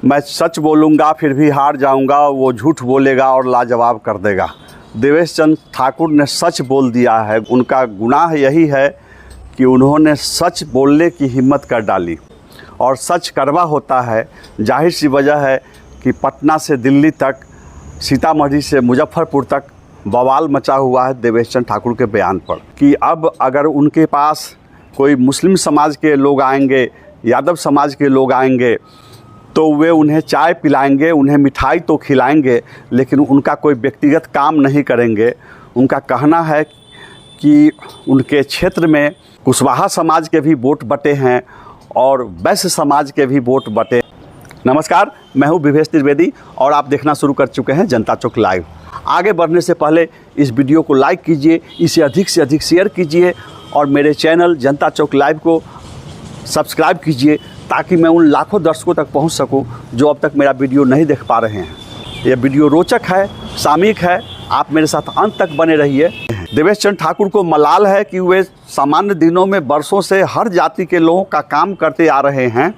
मैं सच बोलूँगा फिर भी हार जाऊँगा, वो झूठ बोलेगा और लाजवाब कर देगा। देवेश चंद ठाकुर ने सच बोल दिया है। उनका गुनाह यही है कि उन्होंने सच बोलने की हिम्मत कर डाली, और सच कड़वा होता है। जाहिर सी वजह है कि पटना से दिल्ली तक, सीतामढ़ी से मुजफ्फरपुर तक बवाल मचा हुआ है देवेश चंद ठाकुर के बयान पर कि अब अगर उनके पास कोई मुस्लिम समाज के लोग आएंगे, यादव समाज के लोग आएंगे, तो वे उन्हें चाय पिलाएंगे, उन्हें मिठाई तो खिलाएंगे, लेकिन उनका कोई व्यक्तिगत काम नहीं करेंगे। उनका कहना है कि उनके क्षेत्र में कुशवाहा समाज के भी वोट बटे हैं और वैश्य समाज के भी वोट बटे। नमस्कार, मैं हूं विवेश त्रिवेदी और आप देखना शुरू कर चुके हैं जनता चौक लाइव। आगे बढ़ने से पहले इस वीडियो को लाइक कीजिए, इसे अधिक से अधिक शेयर कीजिए और मेरे चैनल जनता चौक लाइव को सब्सक्राइब कीजिए, ताकि मैं उन लाखों दर्शकों तक पहुंच सकूं जो अब तक मेरा वीडियो नहीं देख पा रहे हैं। यह वीडियो रोचक है, सामयिक है, आप मेरे साथ अंत तक बने रहिए। देवेश चंद ठाकुर को मलाल है कि वे सामान्य दिनों में बरसों से हर जाति के लोगों का काम करते आ रहे हैं,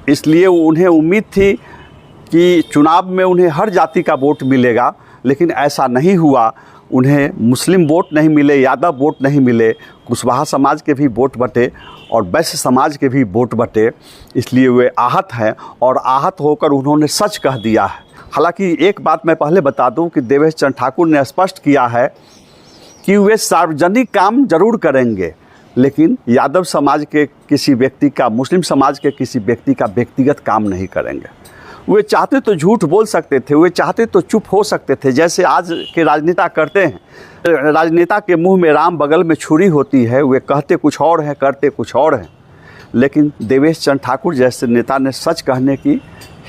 इसलिए उन्हें उम्मीद थी कि चुनाव में उन्हें हर जाति का वोट मिलेगा, लेकिन ऐसा नहीं हुआ। उन्हें मुस्लिम वोट नहीं मिले, यादव वोट नहीं मिले, कुशवाहा समाज के भी वोट बटे और वैश्य समाज के भी वोट बटे, इसलिए वे आहत हैं और आहत होकर उन्होंने सच कह दिया है। हालांकि एक बात मैं पहले बता दूं कि देवेश चंद ठाकुर ने स्पष्ट किया है कि वे सार्वजनिक काम जरूर करेंगे, लेकिन यादव समाज के किसी व्यक्ति का, मुस्लिम समाज के किसी व्यक्ति का व्यक्तिगत काम नहीं करेंगे। वे चाहते तो झूठ बोल सकते थे, वे चाहते तो चुप हो सकते थे, जैसे आज के राजनेता करते हैं। राजनेता के मुंह में राम, बगल में छुरी होती है, वे कहते कुछ और हैं, करते कुछ और हैं। लेकिन देवेश चंद ठाकुर जैसे नेता ने सच कहने की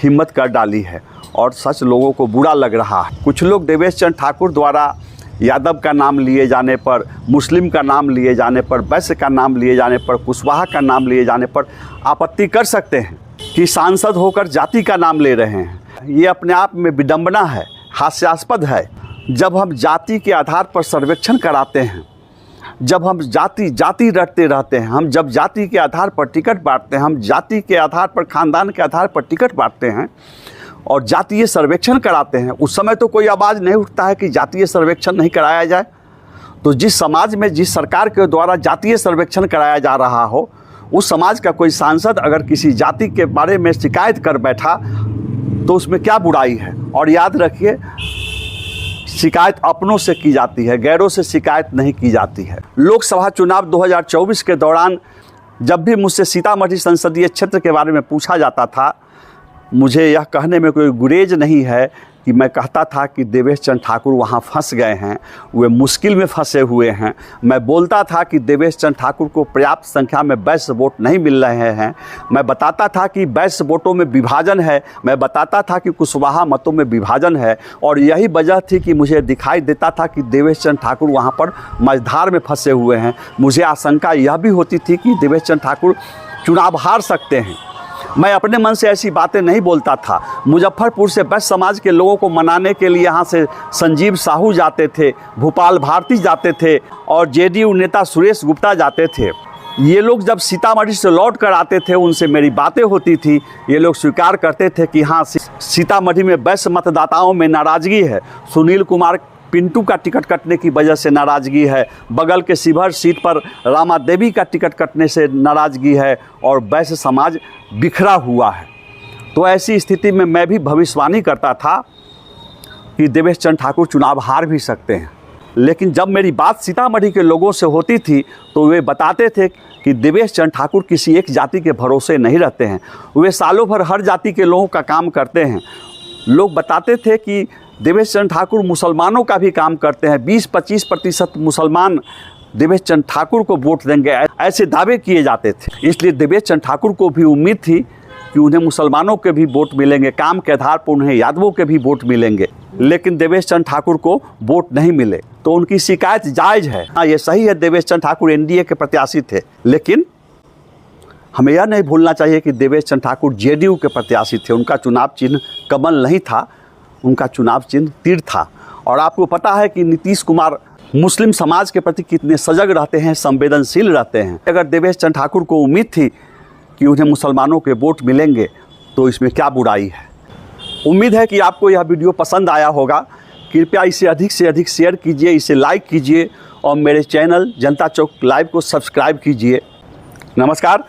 हिम्मत कर डाली है और सच लोगों को बुरा लग रहा है। कुछ लोग देवेश चंद ठाकुर द्वारा यादव का नाम लिए जाने पर, मुस्लिम का नाम लिए जाने पर, वैश्य का नाम लिए जाने पर, कुशवाहा का नाम लिए जाने पर आपत्ति कर सकते हैं कि सांसद होकर जाति का नाम ले रहे हैं। ये अपने आप में विडंबना है, हास्यास्पद है। जब हम जाति के आधार पर सर्वेक्षण कराते हैं, जब हम जाति रटते रहते हैं, हम जब जाति के आधार पर टिकट बांटते हैं, हम जाति के आधार पर, खानदान के आधार पर टिकट बांटते हैं और जातीय सर्वेक्षण कराते हैं, उस समय तो कोई आवाज़ नहीं उठता है कि जातीय सर्वेक्षण नहीं कराया जाए। तो जिस समाज में, जिस सरकार के द्वारा जातीय सर्वेक्षण कराया जा रहा हो, उस समाज का कोई सांसद अगर किसी जाति के बारे में शिकायत कर बैठा तो उसमें क्या बुराई है। और याद रखिए, शिकायत अपनों से की जाती है, गैरों से शिकायत नहीं की जाती है। लोकसभा चुनाव 2024 के दौरान जब भी मुझसे सीतामढ़ी संसदीय क्षेत्र के बारे में पूछा जाता था, मुझे यह कहने में कोई गुरेज नहीं है कि मैं कहता था कि देवेश चंद ठाकुर वहाँ फंस गए हैं, वे मुश्किल में फंसे हुए हैं। मैं बोलता था कि देवेश चंद ठाकुर को पर्याप्त संख्या में वैश्य वोट नहीं मिल रहे हैं। मैं बताता था कि वैश्य वोटों में विभाजन है, मैं बताता था कि कुशवाहा मतों में विभाजन है, और यही वजह थी कि मुझे दिखाई देता था कि देवेश चंद ठाकुर वहाँ पर मझधार में फंसे हुए हैं। मुझे आशंका यह भी होती थी कि देवेश चंद ठाकुर चुनाव हार सकते हैं। मैं अपने मन से ऐसी बातें नहीं बोलता था। मुजफ्फरपुर से वैश्य समाज के लोगों को मनाने के लिए यहाँ से संजीव साहू जाते थे, भूपाल भारती जाते थे और जेडीयू नेता सुरेश गुप्ता जाते थे। ये लोग जब सीतामढ़ी से लौट कर आते थे, उनसे मेरी बातें होती थी। ये लोग स्वीकार करते थे कि हाँ, सीतामढ़ी में वैश्य मतदाताओं में नाराज़गी है, सुनील कुमार पिंटू का टिकट कटने की वजह से नाराज़गी है, बगल के शिवहर सीट पर रामा देवी का टिकट कटने से नाराज़गी है और वैश्य समाज बिखरा हुआ है। तो ऐसी स्थिति में मैं भी भविष्यवाणी करता था कि देवेश चंद ठाकुर चुनाव हार भी सकते हैं। लेकिन जब मेरी बात सीतामढ़ी के लोगों से होती थी तो वे बताते थे कि देवेश चंद ठाकुर किसी एक जाति के भरोसे नहीं रहते हैं, वे सालों भर हर जाति के लोगों का काम करते हैं। लोग बताते थे कि देवेश चंद ठाकुर मुसलमानों का भी काम करते हैं, 20-25% मुसलमान देवेश चंद ठाकुर को वोट देंगे, ऐसे दावे किए जाते थे। इसलिए देवेश चंद ठाकुर को भी उम्मीद थी कि उन्हें मुसलमानों के भी वोट मिलेंगे, काम के आधार पर उन्हें यादवों के भी वोट मिलेंगे। लेकिन देवेश चंद ठाकुर को वोट नहीं मिले, तो उनकी शिकायत जायज़ है। हाँ, ये सही है, देवेश चंद ठाकुर एनडीए के प्रत्याशी थे, लेकिन हमें यह नहीं भूलना चाहिए कि देवेश चंद ठाकुर जेडीयू के प्रत्याशी थे। उनका चुनाव चिन्ह कमल नहीं था, उनका चुनाव चिन्ह तीर था। और आपको पता है कि नीतीश कुमार मुस्लिम समाज के प्रति कितने सजग रहते हैं, संवेदनशील रहते हैं। अगर देवेश चंद ठाकुर को उम्मीद थी कि उन्हें मुसलमानों के वोट मिलेंगे, तो इसमें क्या बुराई है। उम्मीद है कि आपको यह वीडियो पसंद आया होगा। कृपया इसे अधिक से अधिक शेयर कीजिए, इसे लाइक कीजिए और मेरे चैनल जनता चौक लाइव को सब्सक्राइब कीजिए। नमस्कार।